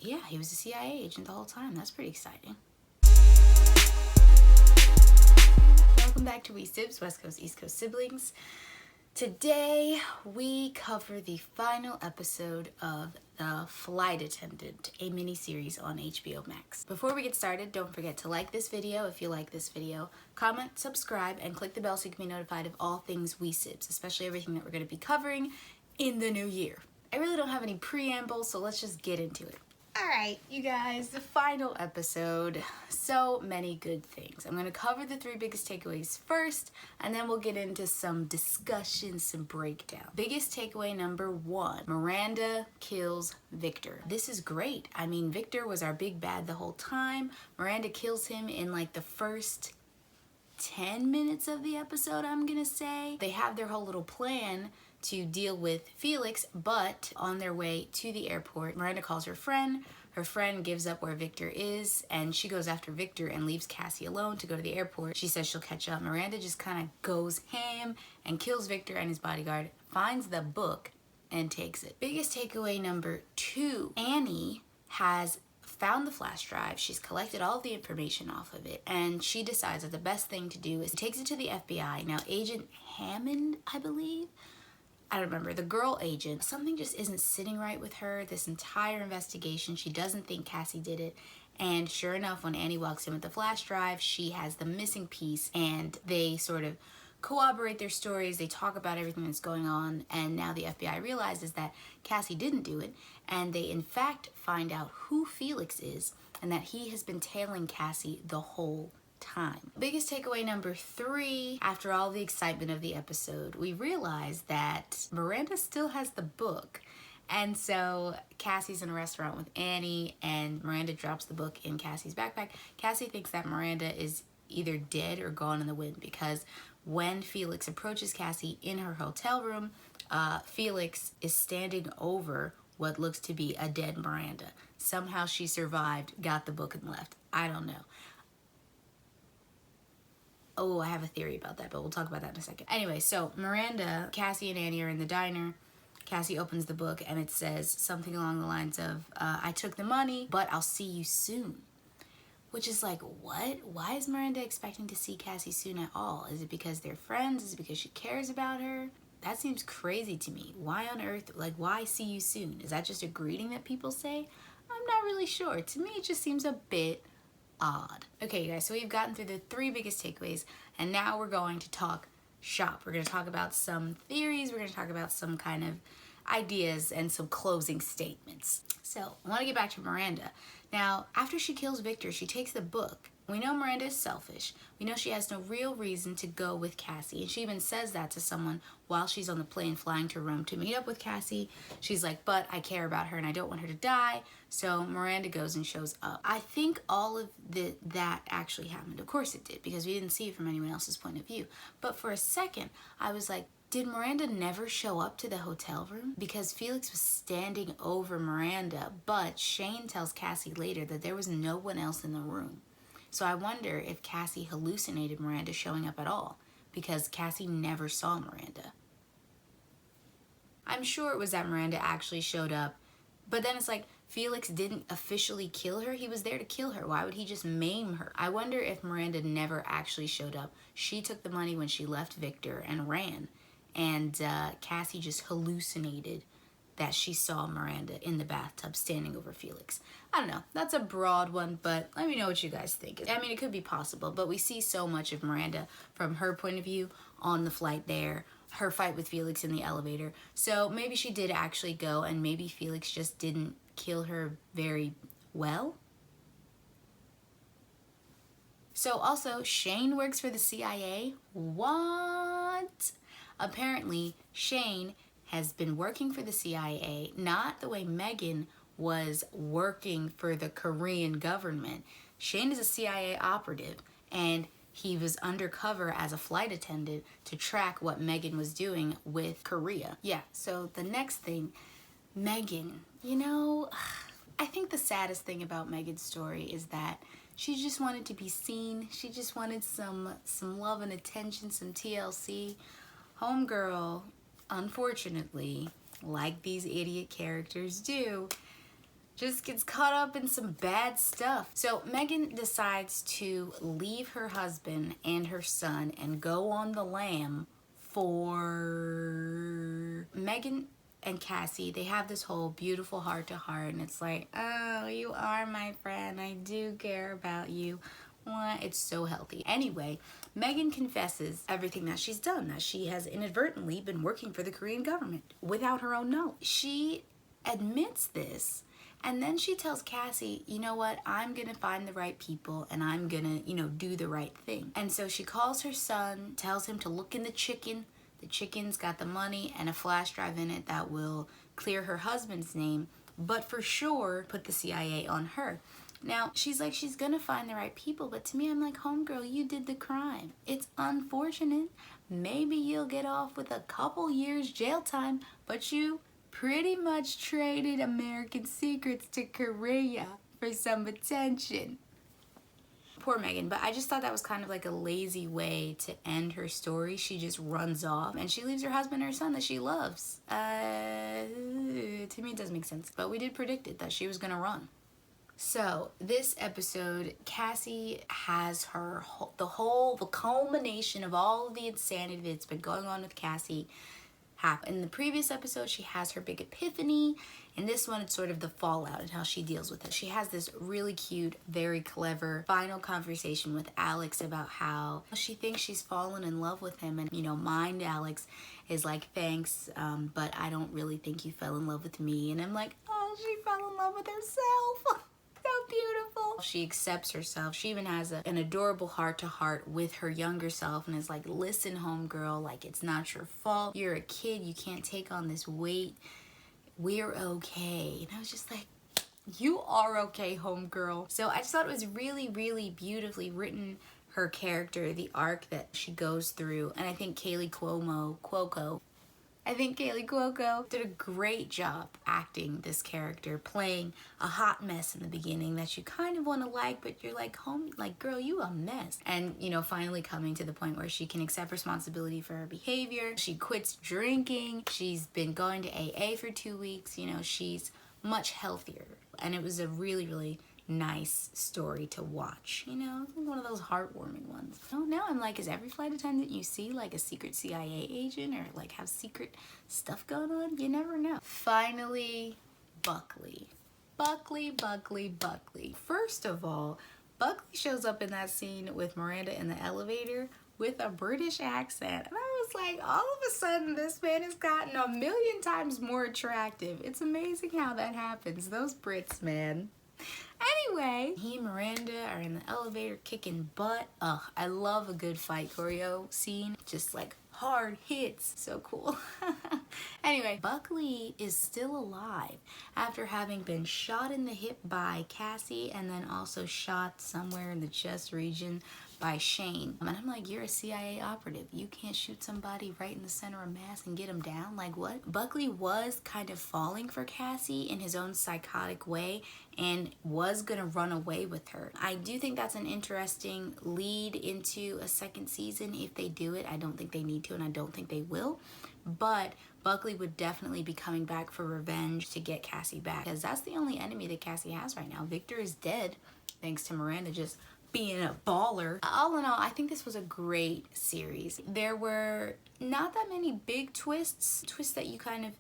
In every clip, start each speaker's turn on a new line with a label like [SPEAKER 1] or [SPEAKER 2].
[SPEAKER 1] yeah, he was a CIA agent the whole time. That's pretty exciting. Welcome back to We Sibs, West Coast, East Coast siblings. Today we cover the final episode of The Flight Attendant, a mini-series on HBO Max. Before we get started, don't forget to like this video if you like this video, comment, subscribe, and click the bell so you can be notified of all things We Sibs, especially everything that we're going to be covering in the new year. I really don't have any preamble, so let's just get into it. Alright, you guys, the final episode. So many good things. I'm going to cover the 3 biggest takeaways first, and then we'll get into some discussion, some breakdown. Biggest takeaway number 1, Miranda kills Victor. This is great. I mean, Victor was our big bad the whole time. Miranda kills him in like the first 10 minutes of the episode, I'm going to say. They have their whole little plan to deal with Felix, but on their way to the airport, Miranda calls her friend. Her friend gives up where Victor is, and she goes after Victor and leaves Cassie alone to go to the airport. She says she'll catch up. Miranda just kind of goes ham and kills Victor and his bodyguard, finds the book, and takes it. Biggest takeaway number 2, Annie has found the flash drive. She's collected all of the information off of it, and she decides that the best thing to do is takes it to the FBI. Now, Agent Hammond, I believe, I don't remember, the girl agent, something just isn't sitting right with her this entire investigation. She doesn't think Cassie did it. And sure enough, when Annie walks in with the flash drive, she has the missing piece, and they sort of corroborate their stories. They talk about everything that's going on, and now the FBI realizes that Cassie didn't do it, and they in fact find out who Felix is and that he has been tailing Cassie the whole time. Biggest takeaway number 3, after all the excitement of the episode, we realize that Miranda still has the book. And so Cassie's in a restaurant with Annie, and Miranda drops the book in Cassie's backpack. Cassie thinks that Miranda is either dead or gone in the wind, because when Felix approaches Cassie in her hotel room, Felix is standing over what looks to be a dead Miranda. Somehow she survived, got the book, and left. I don't know. Oh, I have a theory about that, but we'll talk about that in a second. Anyway, so Miranda, Cassie, and Annie are in the diner. Cassie opens the book, and it says something along the lines of, I took the money, but I'll see you soon. Which is like, what? Why is Miranda expecting to see Cassie soon at all? Is it because they're friends? Is it because she cares about her? That seems crazy to me. Why on earth, like, why see you soon? Is that just a greeting that people say? I'm not really sure. To me, it just seems a bit odd. Okay, you guys, so we've gotten through the 3 biggest takeaways, and now we're going to talk shop. We're going to talk about some theories, we're going to talk about some kind of ideas, and some closing statements. So, I want to get back to Miranda. Now, after she kills Victor, she takes the book. We know Miranda is selfish. We know she has no real reason to go with Cassie. And she even says that to someone while she's on the plane flying to Rome to meet up with Cassie. She's like, but I care about her and I don't want her to die. So Miranda goes and shows up. I think all of that actually happened. Of course it did, because we didn't see it from anyone else's point of view. But for a second, I was like, did Miranda never show up to the hotel room? Because Felix was standing over Miranda, but Shane tells Cassie later that there was no one else in the room. So I wonder if Cassie hallucinated Miranda showing up at all, because Cassie never saw Miranda. I'm sure it was that Miranda actually showed up, but then it's like, Felix didn't officially kill her. He was there to kill her. Why would he just maim her? I wonder if Miranda never actually showed up. She took the money when she left Victor and ran, and Cassie just hallucinated that she saw Miranda in the bathtub standing over Felix. I don't know. That's a broad one, but let me know what you guys think. I mean, it could be possible, but we see so much of Miranda from her point of view on the flight there, her fight with Felix in the elevator. So maybe she did actually go, and maybe Felix just didn't kill her very well. So also, Shane works for the CIA. What? Apparently, Shane has been working for the CIA, not the way Megan was working for the Korean government. Shane is a CIA operative, and he was undercover as a flight attendant to track what Megan was doing with Korea. Yeah, so the next thing, Megan, you know, I think the saddest thing about Megan's story is that she just wanted to be seen. She just wanted some love and attention, some TLC. Homegirl, unfortunately, like these idiot characters do, just gets caught up in some bad stuff. So Megan decides to leave her husband and her son and go on the lam for Megan and Cassie. They have this whole beautiful heart to heart, and it's like, oh, you are my friend. I do care about you. It's so healthy. Anyway, Megan confesses everything that she's done, that she has inadvertently been working for the Korean government without her own knowledge. She admits this, and then she tells Cassie, you know what, I'm gonna find the right people and I'm gonna, do the right thing. And so she calls her son, tells him to look in the chicken. The chicken's got the money and a flash drive in it that will clear her husband's name, but for sure put the CIA on her. Now, she's like, she's gonna find the right people, but to me, I'm like, homegirl, you did the crime. It's unfortunate. Maybe you'll get off with a couple years jail time, but you pretty much traded American secrets to Korea for some attention. Poor Megan, but I just thought that was kind of like a lazy way to end her story. She just runs off and she leaves her husband and her son that she loves. To me, it doesn't make sense, but we did predict it, that she was gonna run. So this episode, Cassie has the culmination of all of the insanity that's been going on with Cassie happen. In the previous episode, she has her big epiphany. In this one, it's sort of the fallout and how she deals with it. She has this really cute, very clever final conversation with Alex about how she thinks she's fallen in love with him. And, mind Alex is like, thanks, but I don't really think you fell in love with me. And I'm like, oh, she fell in love with herself. So beautiful. She accepts herself. She even has an adorable heart-to-heart with her younger self and is like, listen, homegirl, like, it's not your fault. You're a kid. You can't take on this weight. We're okay. And I was just like, you are okay, homegirl. So I just thought it was really, really beautifully written, her character, the arc that she goes through. And I think Kaylee Cuoco did a great job acting this character, playing a hot mess in the beginning that you kind of want to like, but you're like, girl, you a mess. And, finally coming to the point where she can accept responsibility for her behavior. She quits drinking. She's been going to AA for 2 weeks. She's much healthier. And it was a really, really nice story to watch. One of those heartwarming ones. Now I'm like, is every flight attendant you see like a secret CIA agent or like have secret stuff going on? You never know. Finally, Buckley. Buckley. First of all, Buckley shows up in that scene with Miranda in the elevator with a British accent. And I was like, all of a sudden, this man has gotten a million times more attractive. It's amazing how that happens. Those Brits, man. Anyway, he and Miranda are in the elevator kicking butt. Ugh, I love a good fight choreo scene. Just like hard hits. So cool. Anyway, Buckley is still alive after having been shot in the hip by Cassie and then also shot somewhere in the chest region by Shane. And I'm like, you're a CIA operative. You can't shoot somebody right in the center of mass and get them down? Like what? Buckley was kind of falling for Cassie in his own psychotic way and was gonna run away with her. I do think that's an interesting lead into a second season if they do it. I don't think they need to and I don't think they will. But Buckley would definitely be coming back for revenge to get Cassie back because that's the only enemy that Cassie has right now. Victor is dead thanks to Miranda just being a baller. All in all, I think this was a great series. There were not that many big twists that you kind of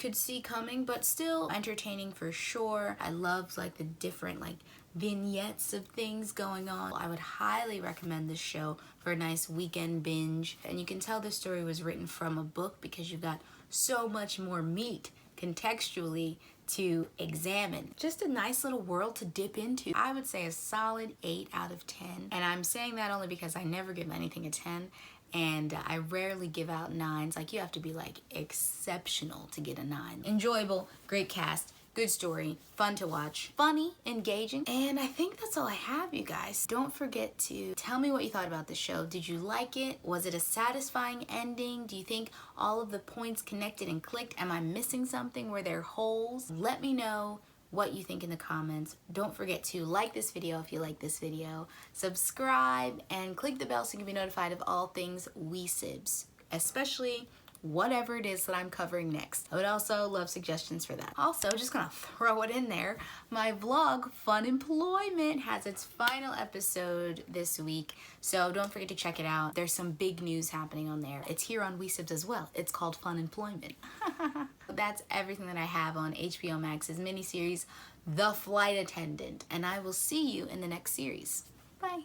[SPEAKER 1] could see coming, but still entertaining for sure. I loved like the different like vignettes of things going on. I would highly recommend this show for a nice weekend binge. And you can tell the story was written from a book because you've got so much more meat contextually to examine. Just a nice little world to dip into. I would say a solid 8 out of 10. And I'm saying that only because I never give anything a 10. And I rarely give out 9s. Like you have to be like exceptional to get a 9. Enjoyable, great cast, good story, fun to watch, funny, engaging. And I think that's all I have, you guys. Don't forget to tell me what you thought about the show. Did you like it? Was it a satisfying ending? Do you think all of the points connected and clicked? Am I missing something? Were there holes? Let me know what you think in the comments. Don't forget to like this video if you like this video, subscribe, and click the bell so you can be notified of all things We Sibs, especially whatever it is that I'm covering next. I would also love suggestions for that. Also, just gonna throw it in there, my vlog, Fun Employment, has its final episode this week, so don't forget to check it out. There's some big news happening on there. It's here on WeSibs as well. It's called Fun Employment. That's everything that I have on HBO Max's miniseries, The Flight Attendant, and I will see you in the next series. Bye.